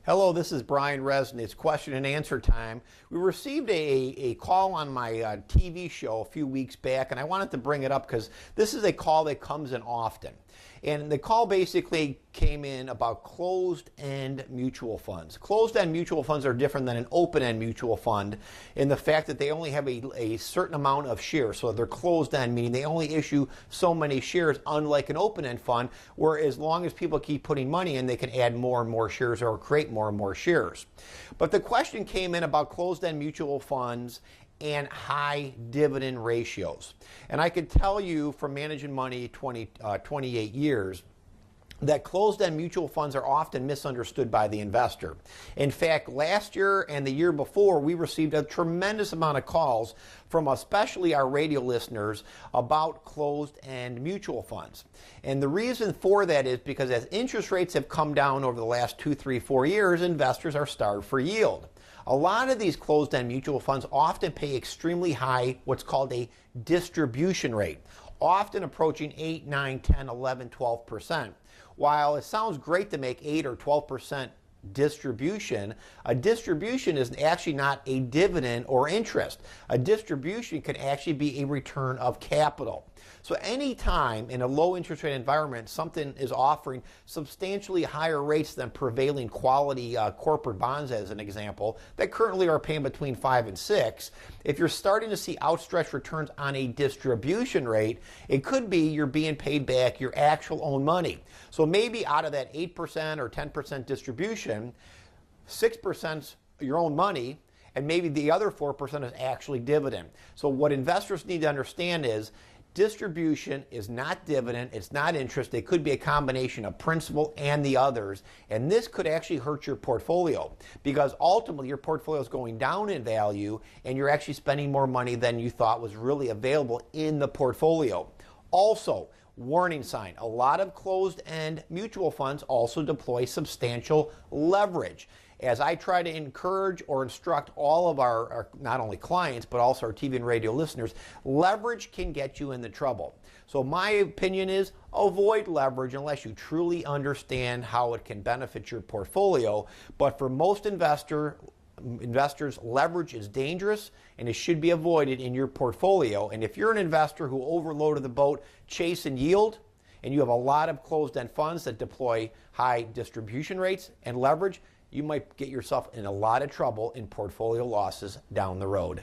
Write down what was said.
Hello, this is Brian Resnick. It's question and answer time. We received a call on my TV show a few weeks back, and I wanted to bring it up because this is a call that comes in often. And the call basically came in about closed-end mutual funds. Closed-end mutual funds are different than an open-end mutual fund in the fact that they only have a certain amount of shares. So they're closed-end, meaning they only issue so many shares, unlike an open-end fund, where as long as people keep putting money in, they can add more and more shares or create more and more shares. But the question came in about closed-end mutual funds and high dividend ratios. And I could tell you from managing money 28 years that closed-end mutual funds are often misunderstood by the investor. In fact, last year and the year before, we received a tremendous amount of calls from especially our radio listeners about closed-end mutual funds. And the reason for that is because as interest rates have come down over the last 2, 3, 4 years, investors are starved for yield. A lot of these closed-end mutual funds often pay extremely high, what's called a distribution rate, often approaching 8, 9, 10, 11, 12%. While it sounds great to make 8 or 12% distribution, a distribution is actually not a dividend or interest. A distribution can actually be a return of capital. So anytime in a low interest rate environment something is offering substantially higher rates than prevailing quality corporate bonds, as an example, that currently are paying between 5 and 6, if you're starting to see outstretched returns on a distribution rate, it could be you're being paid back your actual own money. So maybe out of that 8% or 10% distribution, 6% is your own money, and maybe the other 4% is actually dividend. So what investors need to understand is distribution is not dividend, it's not interest. It could be a combination of principal and the others, and this could actually hurt your portfolio because ultimately your portfolio is going down in value and you're actually spending more money than you thought was really available in the portfolio. Also, warning sign, a lot of closed-end mutual funds also deploy substantial leverage. As I try to encourage or instruct all of our not only clients, but also our TV and radio listeners, leverage can get you into trouble. So my opinion is avoid leverage unless you truly understand how it can benefit your portfolio. But for most investors, leverage is dangerous and it should be avoided in your portfolio. And if you're an investor who overloaded the boat chasing yield, and you have a lot of closed-end funds that deploy high distribution rates and leverage, you might get yourself in a lot of trouble in portfolio losses down the road.